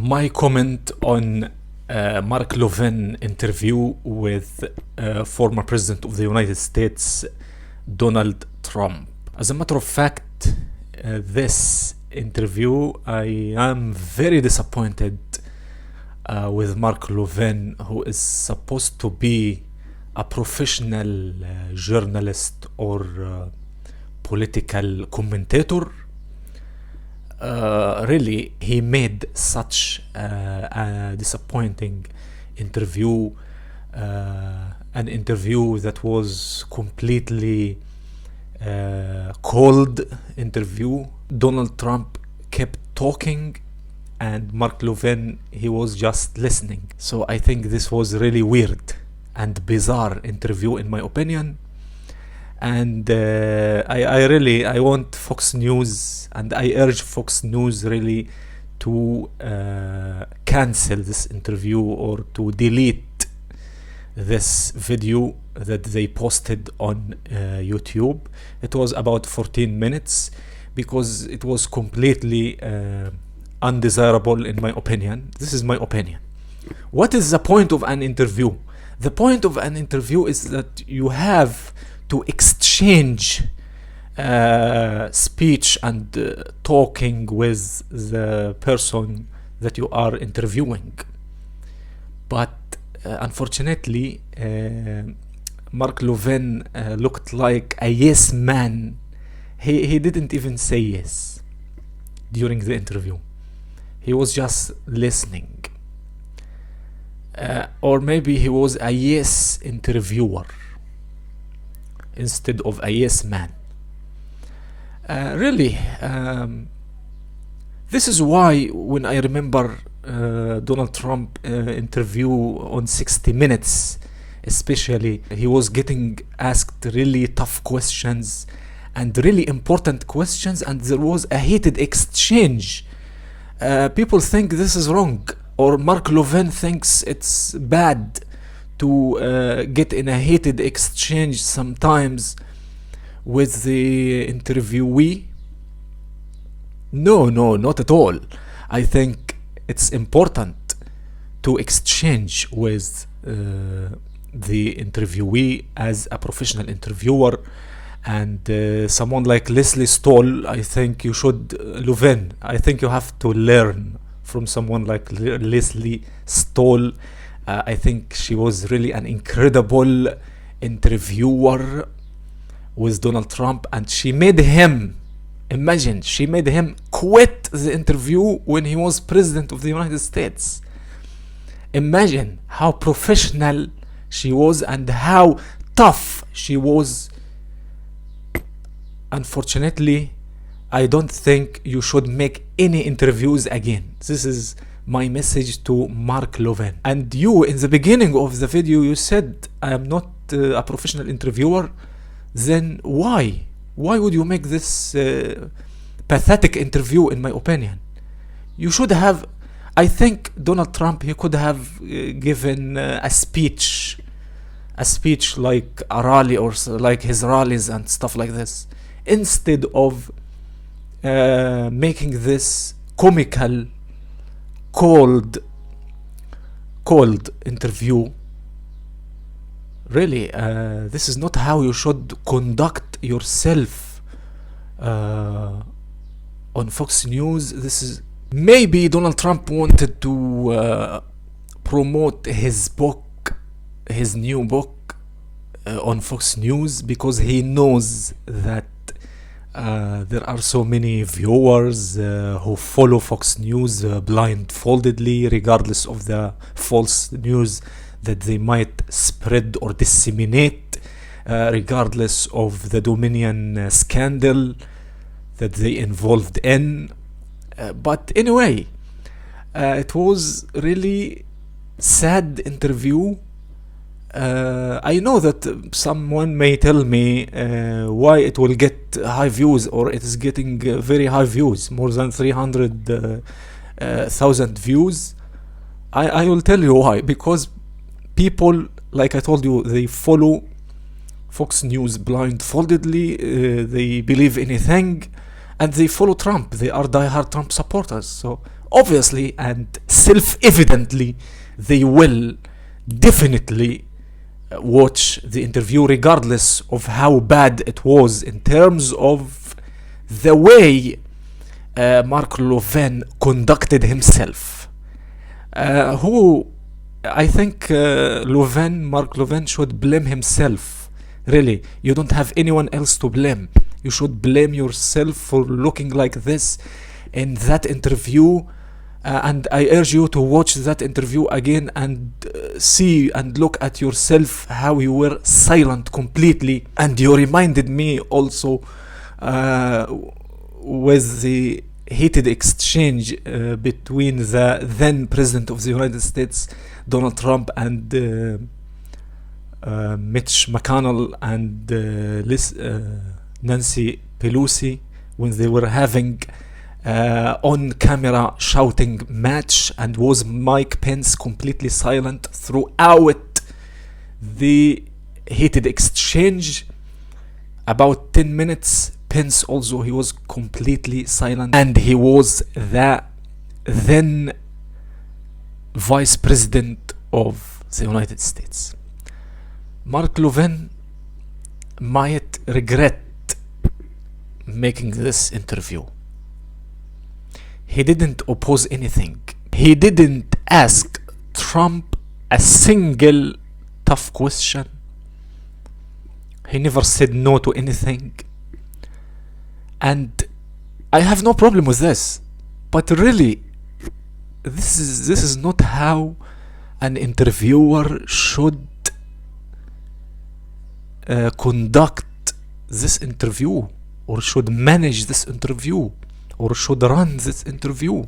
My comment on Mark Levin interview with former President of the United States, Donald Trump. As a matter of fact, this interview, I am very disappointed with Mark Levin, who is supposed to be a professional journalist or political commentator. Really, he made such a disappointing interview, an interview that was completely cold interview. Donald Trump kept talking and Mark Levin, he was just listening. So I think this was really weird and bizarre interview in my opinion. And I want Fox News, and I urge Fox News really to cancel this interview or to delete this video that they posted on YouTube. It was about 14 minutes because it was completely undesirable in my opinion. This is my opinion. What is the point of an interview? The point of an interview is that you have to exchange speech and talking with the person that you are interviewing. But unfortunately, Mark Levin looked like a yes man. He didn't even say yes during the interview. He was just listening. Or maybe he was a yes interviewer instead of a yes man. Really, this is why when I remember Donald Trump interview on 60 Minutes, especially, he was getting asked really tough questions and really important questions, and there was a heated exchange. People think this is wrong, or Mark Levin thinks it's bad to get in a heated exchange sometimes with the interviewee. No, not at all. I think it's important to exchange with the interviewee as a professional interviewer. And someone like Leslie Stoll, I think you should, Levin, I think you have to learn from someone like Leslie Stoll. I think she was really an incredible interviewer with Donald Trump, and she made him, imagine, she made him quit the interview when he was President of the United States. Imagine how professional she was and how tough she was. Unfortunately, I don't think you should make any interviews again. This is my message to Mark Levin. And you, in the beginning of the video, you said I am not a professional interviewer. Then why would you make this pathetic interview? In my opinion, you should have, I think Donald Trump, he could have given a speech like a rally or like his rallies and stuff like this, instead of making this comical cold interview. Really, this is not how you should conduct yourself on Fox News. This is, maybe Donald Trump wanted to promote his book, his new book on Fox News, because he knows that there are so many viewers who follow Fox News blindfoldedly, regardless of the false news that they might spread or disseminate, regardless of the Dominion scandal that they involved in. But anyway, it was really sad interview. I know that someone may tell me why it will get high views, or it is getting very high views, more than 300,000 views. I will tell you why. Because people, like I told you, they follow Fox News blindfoldedly. They believe anything, and they follow Trump. They are diehard Trump supporters. So obviously and self-evidently they will definitely watch the interview regardless of how bad it was in terms of the way Mark Levin conducted himself. Who I think Mark Levin should blame himself. Really, you don't have anyone else to blame. You should blame yourself for looking like this in that interview. And I urge you to watch that interview again and see and look at yourself how you were silent completely. And you reminded me also with the heated exchange between the then President of the United States, Donald Trump, and Mitch McConnell and Nancy Pelosi, when they were having on camera shouting match, and was Mike Pence completely silent throughout the heated exchange. About 10 minutes, Pence also, he was completely silent, and he was the then Vice President of the United States. Mark Levin might regret making this interview. He didn't oppose anything. He didn't ask Trump a single tough question. He never said no to anything. And I have no problem with this. But really, this is not how an interviewer should conduct this interview, or should manage this interview, or should run this interview.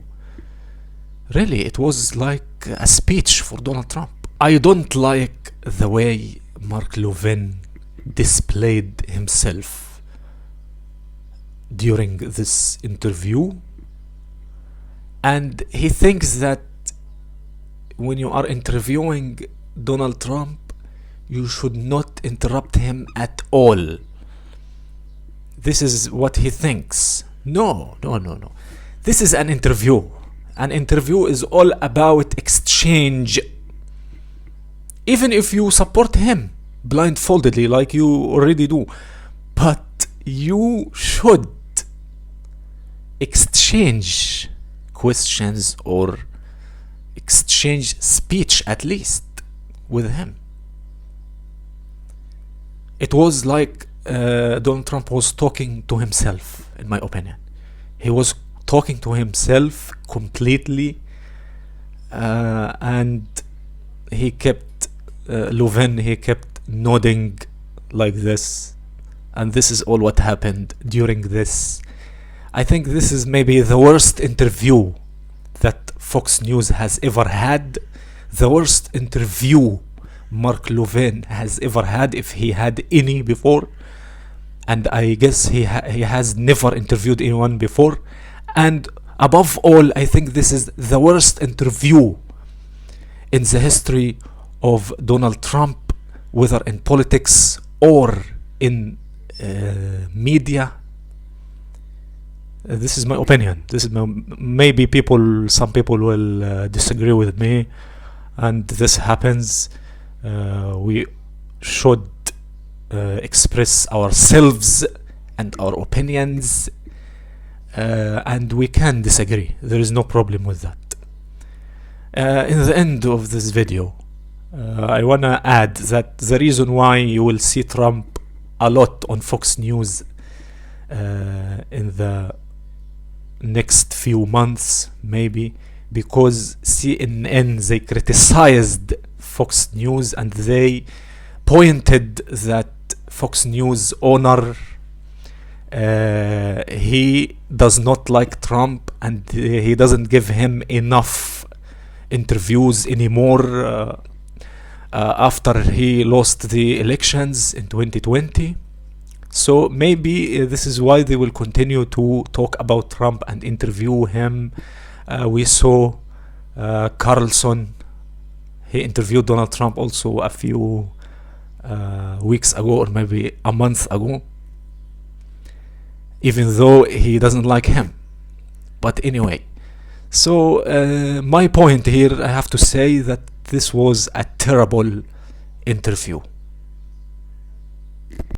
Really, it was like a speech for Donald Trump. I don't like the way Mark Levin displayed himself during this interview, and he thinks that when you are interviewing Donald Trump, you should not interrupt him at all. This is what he thinks. No. This is an interview. An interview is all about exchange. Even if you support him blindfoldedly like you already do, but you should exchange questions or exchange speech at least with him. It was like Donald Trump was talking to himself, in my opinion. He was talking to himself completely, and he kept Levin, he kept nodding like this, and this is all what happened during this. I think this is maybe the worst interview that Fox News has ever had, the worst interview Mark Levin has ever had, if he had any before, and I guess he has never interviewed anyone before. And above all, I think this is the worst interview in the history of Donald Trump, whether in politics or in media. This is my opinion. This is maybe some people will disagree with me, and this happens. We should express ourselves and our opinions, and we can disagree. There is no problem with that. In the end of this video, I want to add that the reason why you will see Trump a lot on Fox News in the next few months, maybe because CNN, they criticized Fox News, and they pointed that Fox News owner, he does not like Trump, and he doesn't give him enough interviews anymore after he lost the elections in 2020. So maybe this is why they will continue to talk about Trump and interview him. We saw Carlson, he interviewed Donald Trump also a few weeks ago, or maybe a month ago, even though he doesn't like him. But anyway, So my point here, I have to say that this was a terrible interview.